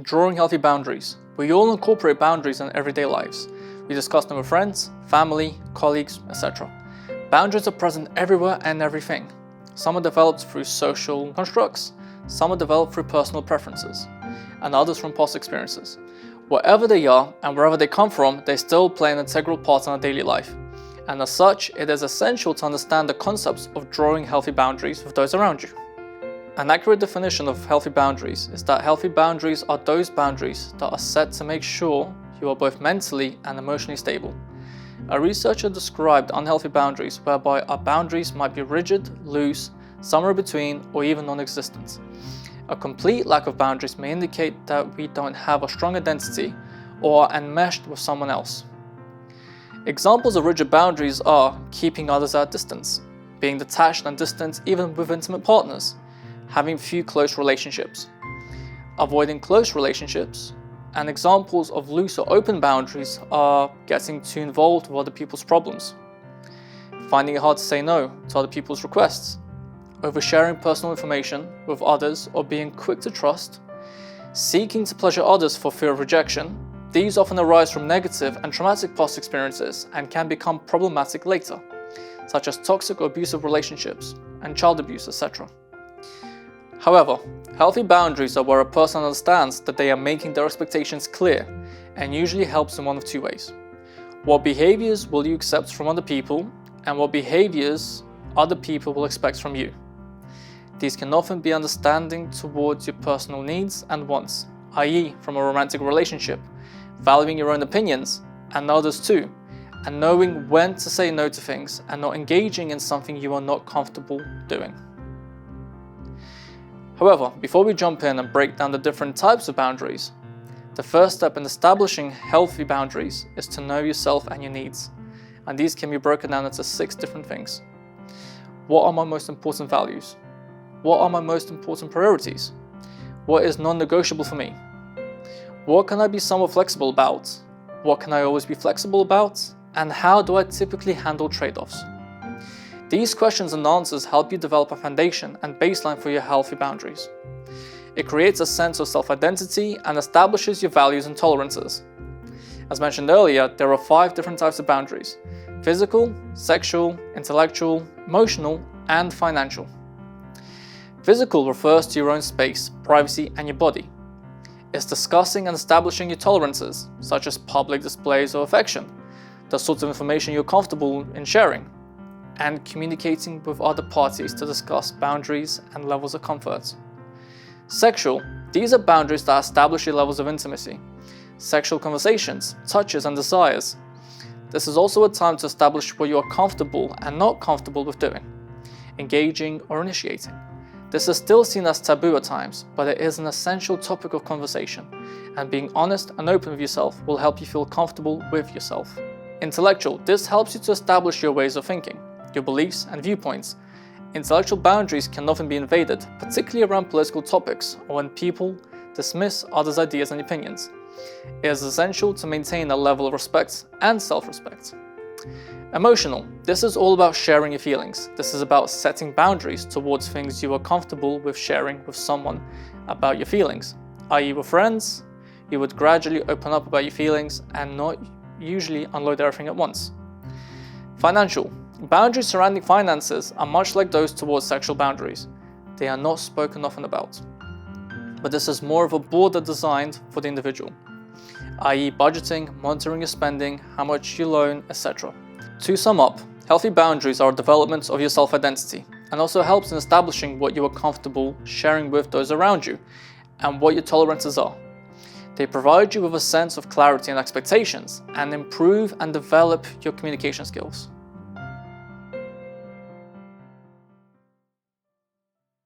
drawing healthy boundaries. We all incorporate boundaries in everyday lives. We discuss them with friends, family, colleagues, etc. Boundaries are present everywhere and everything. Some are developed through social constructs, some are developed through personal preferences, and others from past experiences. Wherever they are and wherever they come from, they still play an integral part in our daily life. And as such, it is essential to understand the concepts of drawing healthy boundaries with those around you. An accurate definition of healthy boundaries is that healthy boundaries are those boundaries that are set to make sure you are both mentally and emotionally stable. A researcher described unhealthy boundaries whereby our boundaries might be rigid, loose, somewhere between, or even non-existent. A complete lack of boundaries may indicate that we don't have a strong identity or are enmeshed with someone else. Examples of rigid boundaries are keeping others at a distance, being detached and distant even with intimate partners, having few close relationships, avoiding close relationships, and examples of loose or open boundaries are getting too involved with other people's problems, finding it hard to say no to other people's requests, oversharing personal information with others or being quick to trust, seeking to pleasure others for fear of rejection. These often arise from negative and traumatic past experiences and can become problematic later, such as toxic or abusive relationships and child abuse, etc. However, healthy boundaries are where a person understands that they are making their expectations clear and usually helps in one of two ways. What behaviors will you accept from other people, and what behaviors other people will expect from you. These can often be understanding towards your personal needs and wants, i.e. from a romantic relationship, valuing your own opinions and others too, and knowing when to say no to things and not engaging in something you are not comfortable doing. However, before we jump in and break down the different types of boundaries, the first step in establishing healthy boundaries is to know yourself and your needs, and these can be broken down into 6 different things. What are my most important values? What are my most important priorities? What is non-negotiable for me? What can I be somewhat flexible about? What can I always be flexible about? And how do I typically handle trade-offs? These questions and answers help you develop a foundation and baseline for your healthy boundaries. It creates a sense of self-identity and establishes your values and tolerances. As mentioned earlier, there are 5 different types of boundaries: physical, sexual, intellectual, emotional, and financial. Physical refers to your own space, privacy, and your body. It's discussing and establishing your tolerances, such as public displays of affection, the sorts of information you're comfortable in sharing, and communicating with other parties to discuss boundaries and levels of comfort. Sexual, these are boundaries that establish your levels of intimacy, sexual conversations, touches, and desires. This is also a time to establish what you are comfortable and not comfortable with doing, engaging or initiating. This is still seen as taboo at times, but it is an essential topic of conversation, and being honest and open with yourself will help you feel comfortable with yourself. Intellectual, this helps you to establish your ways of thinking, your beliefs and viewpoints. Intellectual boundaries can often be invaded, particularly around political topics or when people dismiss others' ideas and opinions. It is essential to maintain a level of respect and self-respect. Emotional, this is all about sharing your feelings. This is about setting boundaries towards things you are comfortable with sharing with someone about your feelings, i.e. with friends. You would gradually open up about your feelings and not usually unload everything at once. Financial, boundaries surrounding finances are much like those towards sexual boundaries. They are not spoken often about, but this is more of a border designed for the individual, i.e. budgeting, monitoring your spending, how much you loan, etc. To sum up, healthy boundaries are a development of your self-identity and also helps in establishing what you are comfortable sharing with those around you and what your tolerances are. They provide you with a sense of clarity and expectations and improve and develop your communication skills.